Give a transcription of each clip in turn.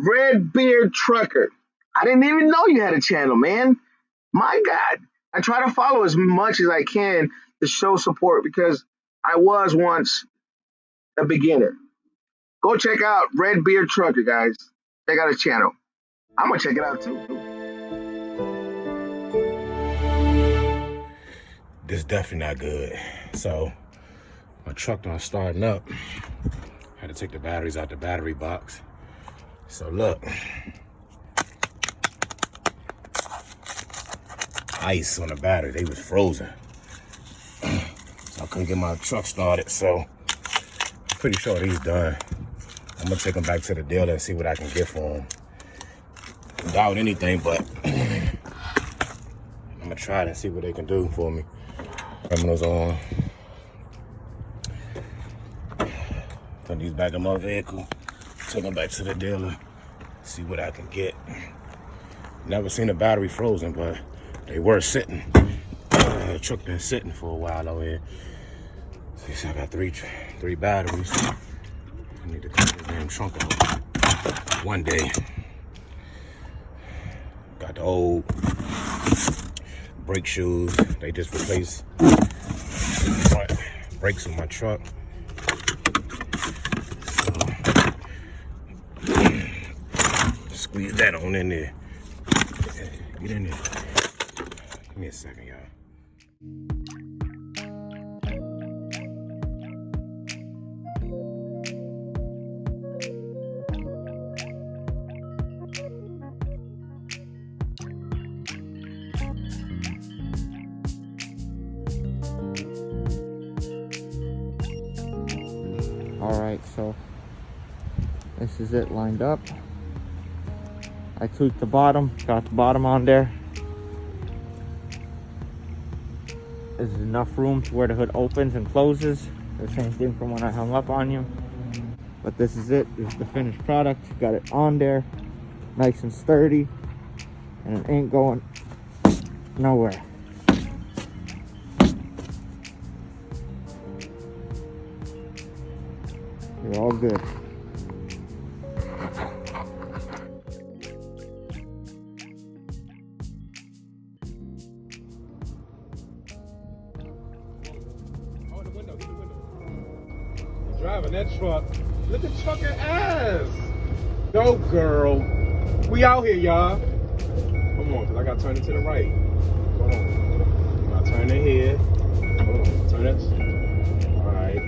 Red Beard Trucker. I didn't even know you had a channel, man. My God. I try to follow as much as I can to show support because I was once a beginner. Go check out Red Beard Trucker, guys. Check out his channel. I'm gonna check it out too. This definitely not good. So my truck not starting up. Had to take the batteries out the battery box. So look, ice on the battery, they was frozen. So I couldn't get my truck started, so I'm pretty sure he's done. I'm gonna take him back to the dealer and see what I can get for him. Doubt anything, but I'm gonna try it and see what they can do for me. Terminals on. Put these back in my vehicle. Take them back to the dealer. See what I can get. Never seen a battery frozen, but they were sitting. The truck been sitting for a while over here. See, I got three batteries. I need to clean this damn trunk out one day. Got the old brake shoes. They just replaced front brakes on my truck. So, squeeze that on in there. Get in there. Give me a second, y'all. Alright, so this is it lined up. I tweaked the bottom, got the bottom on there. There's enough room to where the hood opens and closes. The same thing from when I hung up on you. But this is it. This is the finished product. Got it on there, nice and sturdy, and it ain't going nowhere. You're all good. Oh, the window, get the window. You're driving that truck. Look at trucking ass. Go, girl. We out here, y'all. Come on, because I got to turn it to the right. Hold on. I turn it here. Hold on. Turn it. All right.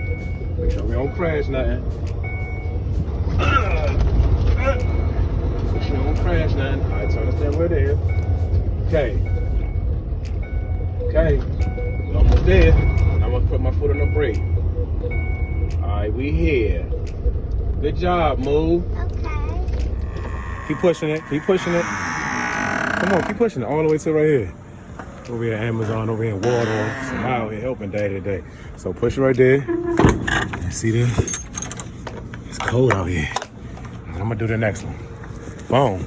Make sure we don't crash nothing. Make sure we don't crash nothing. All right, turn the steering wheel there. Okay. Okay. We're almost there. I'm going to put my foot on the brake. All right, we here. Good job, move. Okay. Keep pushing it. Keep pushing it. Come on, keep pushing it all the way to right here. Over here at Amazon, over here in Waldorf. So I'm out here helping day to day. So push it right there. See this? It's cold out here. I'm gonna do the next one. Boom.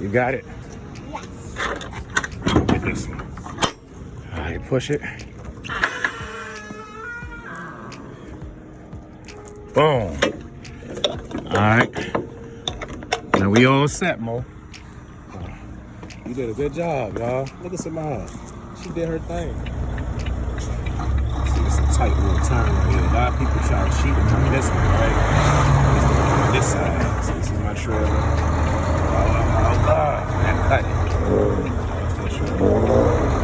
You got it? Yes. Get this one. All right, push it. Boom. All right. Now we all set, Mo. You did a good job, y'all. Look at Samara. She did her thing. See, it's a tight little turn right here. A lot of people try to cheat and come this way, right? This side. So this is my trailer. Oh, God. Man, cut it.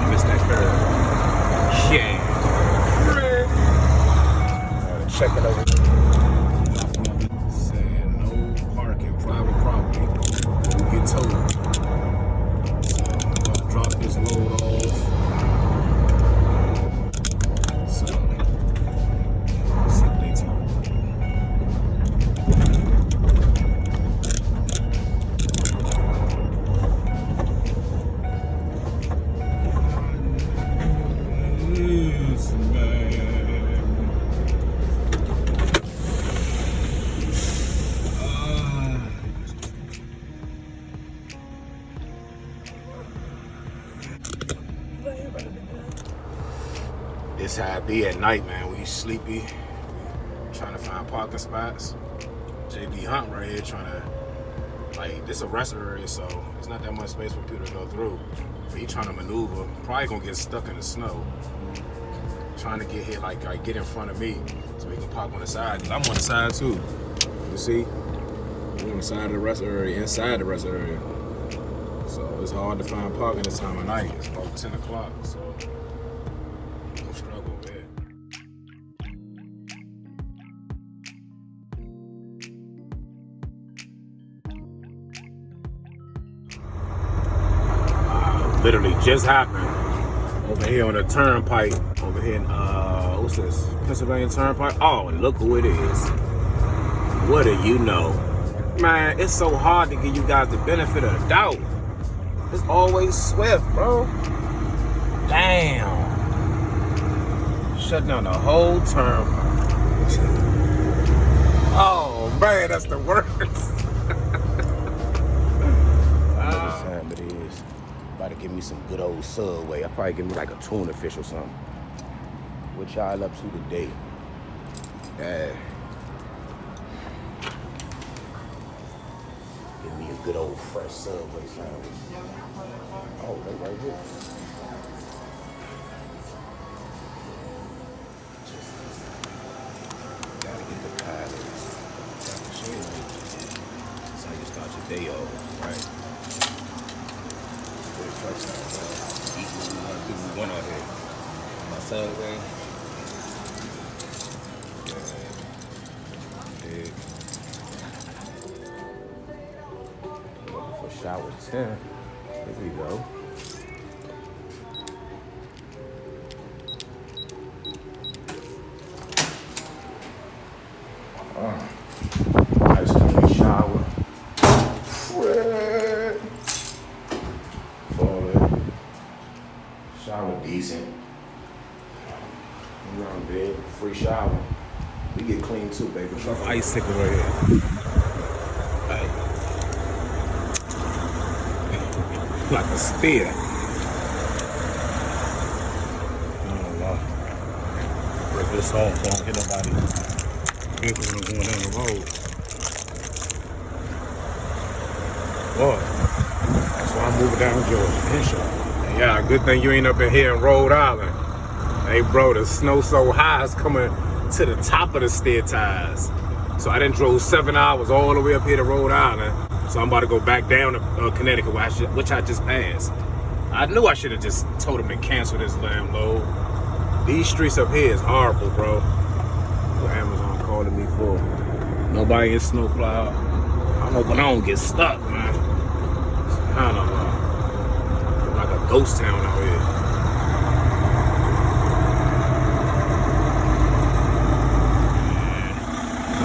You missed that curve. Yeah. Check it over. Saying no parking, private property. You get towed. So I'm gonna drop this load off. So let's see what they tell me. Yes, man. This how it be at night, man. We sleepy, trying to find parking spots. JB Hunt right here trying to Like, this a rest area, so it's not that much space for people to go through. But he trying to maneuver, probably gonna get stuck in the snow. Trying to get here, like get in front of me, so he can park on the side. Cause I'm on the side too. You see? I'm on the side of the rest area, inside the rest area. So it's hard to find parking this time of night. It's about 10 o'clock, so I'm struggling with it. Literally just happened over here on the turnpike, over here in what's this, Pennsylvania Turnpike. Oh, and look who it is. What do you know? Man, it's so hard to give you guys the benefit of the doubt. It's always Swift, bro. Damn. Shut down the whole turnpike. Oh man, that's the worst. What time it is? About to give me some good old Subway. I'll probably give me like a tuna fish or something. What y'all up to today? Give me a good old fresh Subway sandwich. Oh, they right here. Gotta get the pie. That's how you start your day off, right? Eat what we want to do, we want out here. My Subway. Looking for shower 10. Here we go. Nice clean shower. Fred. Toilet. Shower decent. We're on bed. Free shower. We get clean too, baby. Truck icicle right here. Hey. Like a spear. Oh, break this off, don't hit nobody. Vehicles when I'm going down the road. Boy, that's why I'm moving down to Georgia. And yeah, good thing you ain't up in here in Rhode Island. Hey, bro, the snow so high, it's coming to the top of the stair tires. So I done drove 7 hours all the way up here to Rhode Island. So I'm about to go back down to Connecticut, which I just passed. I knew I should have just told him to cancel this damn load. These streets up here is horrible, bro. What Amazon calling me for? Nobody in snowplow. I'm hoping I don't get stuck, man. It's kind of like a ghost town out here.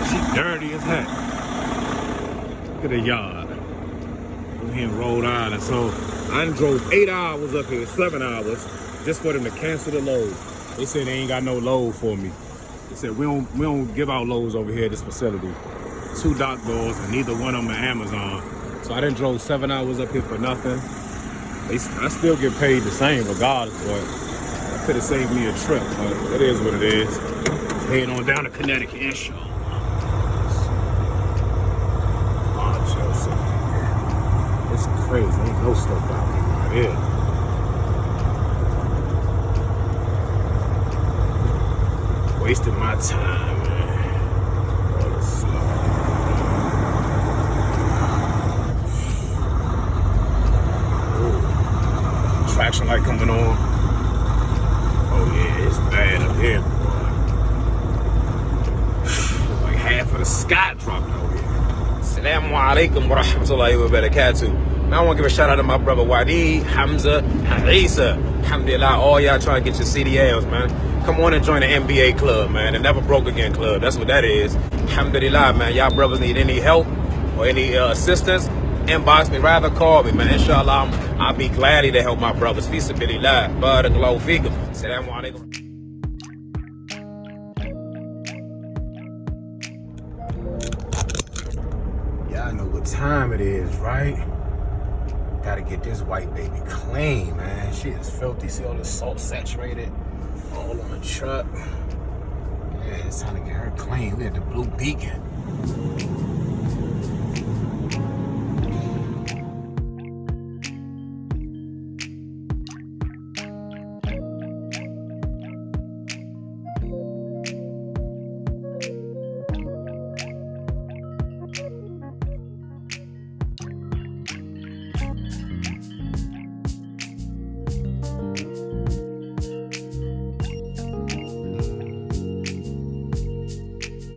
She dirty as heck. Look at the yard. We're here in Rhode Island. So I done drove 8 hours up here, 7 hours, just for them to cancel the load. They said they ain't got no load for me. They said we don't give out loads over here at this facility. 2 dock doors and neither one of them are Amazon. So I done drove 7 hours up here for nothing. I still get paid the same regardless, but I could have saved me a trip, but it is what it is. Heading on down to Connecticut and show. It's crazy, ain't no stuff out here. Wasting my time, man. All this slow. Traction light coming on. Oh yeah, it's bad up here, boy. Like half of the sky dropped over here. Assalamu alaikum wa rahmatullahi wa barakatuh. Now I want to give a shout out to my brother Wadi, Hamza, and Isa. Alhamdulillah, all y'all trying to get your CDLs, man. Come on and join the NBA club, man. The Never Broke Again club. That's what that is. Alhamdulillah, man. Y'all brothers need any help or any assistance, inbox me, rather call me, man. Inshallah, I'll be glad to help my brothers. Fi sabilillah. Barakallahu feekum. Assalamu alaikum. Y'all know what time it is, right? Gotta get this white baby clean, man. She is filthy. See all the salt saturated all on the truck. Yeah, it's time to get her clean. We had the blue beacon.